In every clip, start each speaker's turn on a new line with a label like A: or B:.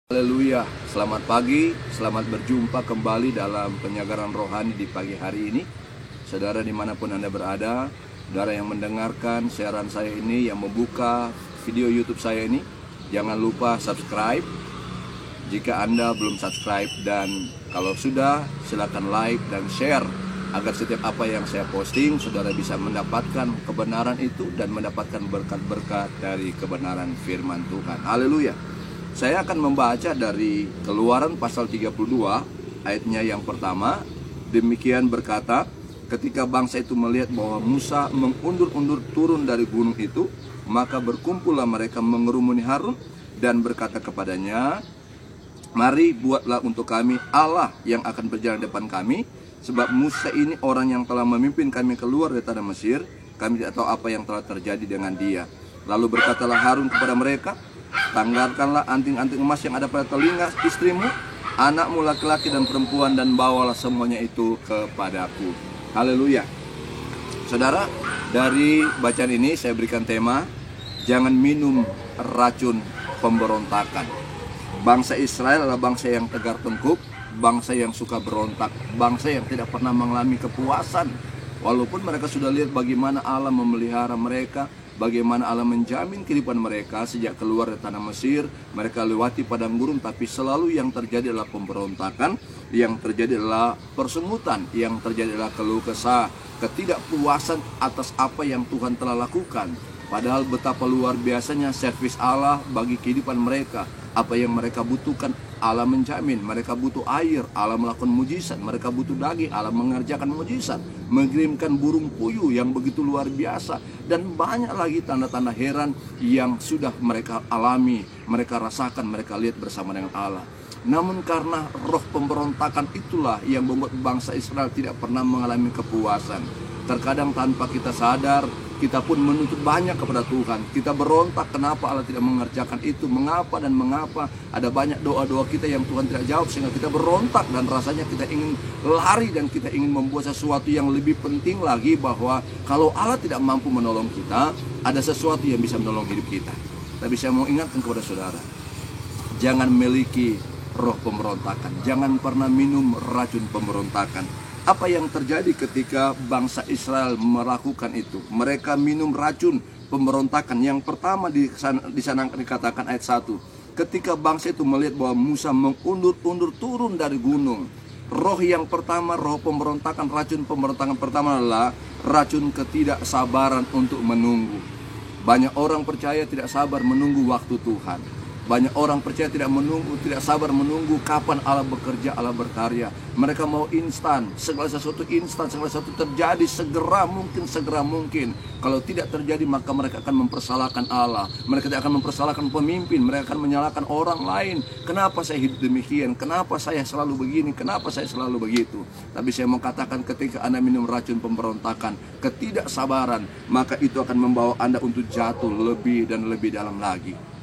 A: Haleluya, selamat pagi, selamat berjumpa kembali dalam penyegaran rohani di pagi hari ini. Saudara dimanapun Anda berada, saudara yang mendengarkan siaran saya ini, yang membuka video YouTube saya ini, jangan lupa subscribe jika Anda belum subscribe. Dan kalau sudah, silakan like dan share agar setiap apa yang saya posting, saudara bisa mendapatkan kebenaran itu dan mendapatkan berkat-berkat dari kebenaran firman Tuhan. Haleluya. Saya akan membaca dari Keluaran pasal 32 ayatnya yang pertama. Demikian berkata, ketika bangsa itu melihat bahwa Musa mengundur-undur turun dari gunung itu, maka berkumpullah mereka mengerumuni Harun dan berkata kepadanya, mari buatlah untuk kami Allah yang akan berjalan depan kami, sebab Musa ini orang yang telah memimpin kami keluar dari tanah Mesir. Kami tidak tahu apa yang telah terjadi dengan dia. Lalu berkatalah Harun kepada mereka, tanggalkanlah anting-anting emas yang ada pada telinga istrimu, anakmu laki-laki dan perempuan, dan bawalah semuanya itu kepadaku. Haleluya. Saudara, dari bacaan ini saya berikan tema, jangan minum racun pemberontakan. Bangsa Israel adalah bangsa yang tegar tengkuk, bangsa yang suka berontak, bangsa yang tidak pernah mengalami kepuasan. Walaupun mereka sudah lihat bagaimana Allah memelihara mereka, bagaimana Allah menjamin kehidupan mereka sejak keluar dari tanah Mesir. Mereka lewati padang gurun, tapi selalu yang terjadi adalah pemberontakan, yang terjadi adalah persungutan, yang terjadi adalah keluh kesah, ketidakpuasan atas apa yang Tuhan telah lakukan. Padahal betapa luar biasanya servis Allah bagi kehidupan mereka. Apa yang mereka butuhkan, Allah menjamin. Mereka butuh air, Allah melakukan mujizat. Mereka butuh daging, Allah mengerjakan mujizat, mengirimkan burung puyuh yang begitu luar biasa. Dan banyak lagi tanda-tanda heran yang sudah mereka alami, mereka rasakan, mereka lihat bersama dengan Allah. Namun karena roh pemberontakan itulah yang membuat bangsa Israel tidak pernah mengalami kepuasan. Terkadang tanpa kita sadar, kita pun menuntut banyak kepada Tuhan. Kita berontak, kenapa Allah tidak mengerjakan itu, mengapa dan mengapa. Ada banyak doa-doa kita yang Tuhan tidak jawab, sehingga kita berontak dan rasanya kita ingin lari dan kita ingin membuat sesuatu yang lebih penting lagi, bahwa kalau Allah tidak mampu menolong kita, ada sesuatu yang bisa menolong hidup kita. Tapi saya mau ingatkan kepada saudara, jangan memiliki roh pemberontakan, jangan pernah minum racun pemberontakan. Apa yang terjadi ketika bangsa Israel melakukan itu? Mereka minum racun pemberontakan. Yang pertama di sana dikatakan ayat 1. Ketika bangsa itu melihat bahwa Musa mengundur-undur turun dari gunung. Roh yang pertama, roh pemberontakan, racun pemberontakan pertama adalah racun ketidaksabaran untuk menunggu. Banyak orang percaya tidak sabar menunggu waktu Tuhan. Banyak orang percaya tidak sabar menunggu kapan Allah bekerja, Allah berkarya. Mereka mau instan, segala sesuatu instan, segala sesuatu terjadi segera mungkin. Kalau tidak terjadi, maka mereka akan mempersalahkan Allah. Mereka tidak akan mempersalahkan pemimpin, mereka akan menyalahkan orang lain. Kenapa saya hidup demikian? Kenapa saya selalu begini? Kenapa saya selalu begitu? Tapi saya mau katakan, ketika Anda minum racun pemberontakan, ketidaksabaran, maka itu akan membawa Anda untuk jatuh lebih dan lebih dalam lagi.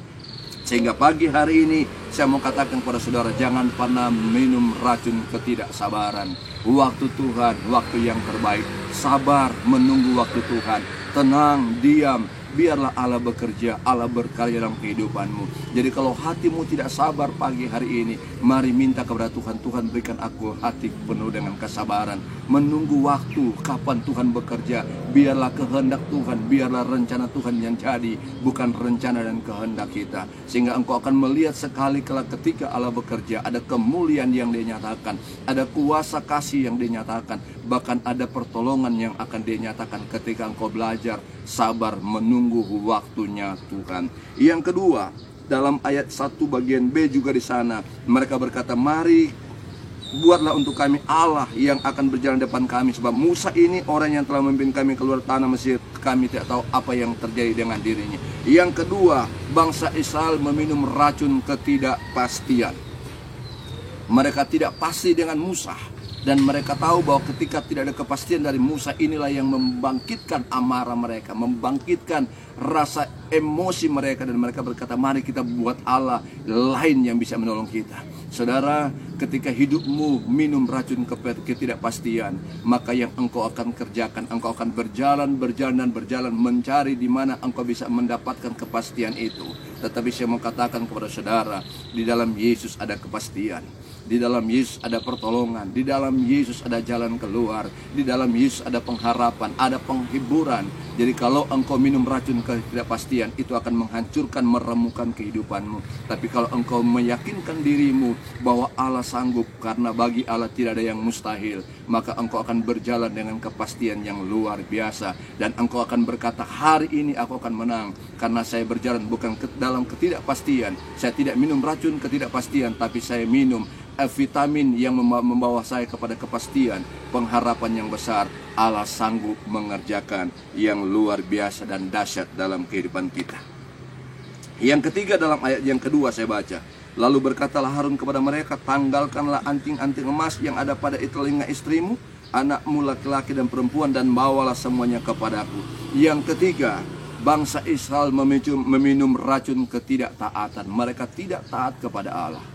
A: Sehingga pagi hari ini saya mau katakan kepada saudara, jangan pernah minum racun ketidaksabaran. Waktu Tuhan, waktu yang terbaik. Sabar menunggu waktu Tuhan. Tenang, diam. Biarlah Allah bekerja, Allah berkarya dalam kehidupanmu. Jadi kalau hatimu tidak sabar pagi hari ini, mari minta kepada Tuhan, Tuhan berikan aku hati penuh dengan kesabaran. Menunggu waktu kapan Tuhan bekerja. Biarlah kehendak Tuhan, biarlah rencana Tuhan yang jadi, bukan rencana dan kehendak kita. Sehingga engkau akan melihat sekali kelak ketika Allah bekerja, ada kemuliaan yang dinyatakan, ada kuasa kasih yang dinyatakan, bahkan ada pertolongan yang akan dinyatakan ketika engkau belajar sabar menunggu waktunya Tuhan. Yang kedua, dalam ayat 1 bagian B juga di sana, mereka berkata, mari buatlah untuk kami Allah yang akan berjalan depan kami, sebab Musa ini orang yang telah memimpin kami keluar tanah Mesir. Kami tidak tahu apa yang terjadi dengan dirinya. Yang kedua, bangsa Israel meminum racun ketidakpastian. Mereka tidak pasti dengan Musa. Dan mereka tahu bahwa ketika tidak ada kepastian dari Musa, inilah yang membangkitkan amarah mereka, membangkitkan rasa emosi mereka dan mereka berkata, mari kita buat Allah lain yang bisa menolong kita. Saudara, ketika hidupmu minum racun ketidakpastian, maka yang engkau akan kerjakan, engkau akan berjalan mencari di mana engkau bisa mendapatkan kepastian itu. Tetapi saya mau katakan kepada saudara, di dalam Yesus ada kepastian. Di dalam Yesus ada pertolongan, di dalam Yesus ada jalan keluar, di dalam Yesus ada pengharapan, ada penghiburan. Jadi kalau engkau minum racun ketidakpastian, itu akan menghancurkan, meremukan kehidupanmu. Tapi kalau engkau meyakinkan dirimu bahwa Allah sanggup, karena bagi Allah tidak ada yang mustahil, maka engkau akan berjalan dengan kepastian yang luar biasa. Dan engkau akan berkata, hari ini aku akan menang, karena saya berjalan bukan dalam ketidakpastian. Saya tidak minum racun ketidakpastian, tapi saya minum vitamin yang membawa saya kepada kepastian, pengharapan yang besar. Allah sanggup mengerjakan yang luar biasa dan dahsyat dalam kehidupan kita. Yang ketiga, dalam ayat yang kedua saya baca, lalu berkatalah Harun kepada mereka, tanggalkanlah anting-anting emas yang ada pada telinga istrimu, anakmu laki-laki dan perempuan, dan bawalah semuanya kepadaku. Yang ketiga, bangsa Israel meminum racun ketidaktaatan. Mereka tidak taat kepada Allah.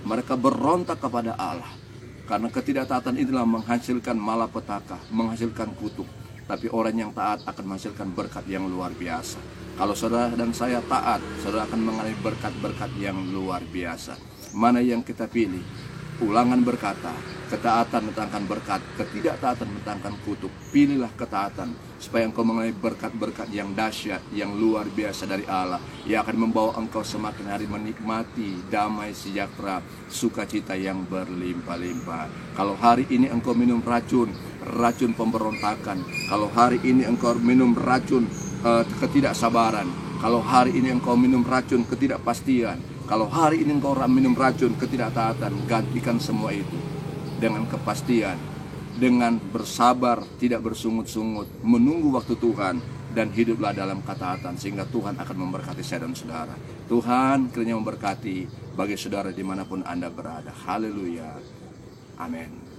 A: Mereka berontak kepada Allah. Karena ketidaktaatan itulah menghasilkan malapetaka, menghasilkan kutuk. Tapi orang yang taat akan menghasilkan berkat yang luar biasa. Kalau saudara dan saya taat, saudara akan mengalami berkat-berkat yang luar biasa. Mana yang kita pilih? Ulangan berkata, ketaatan mendatangkan berkat, ketidaktaatan mendatangkan kutuk. Pilihlah ketaatan, supaya engkau mengalami berkat-berkat yang dahsyat, yang luar biasa dari Allah, yang akan membawa engkau semakin hari menikmati damai, sejahtera, sukacita yang berlimpah-limpah. Kalau hari ini engkau minum racun pemberontakan, kalau hari ini engkau minum racun ketidaksabaran, kalau hari ini engkau minum racun ketidakpastian, kalau hari ini engkau minum racun ketidaktaatan, gantikan semua itu dengan kepastian, dengan bersabar, tidak bersungut-sungut, menunggu waktu Tuhan, dan hiduplah dalam ketaatan, sehingga Tuhan akan memberkati saya dan saudara. Tuhan kiranya memberkati bagi saudara dimanapun Anda berada. Haleluya. Amin.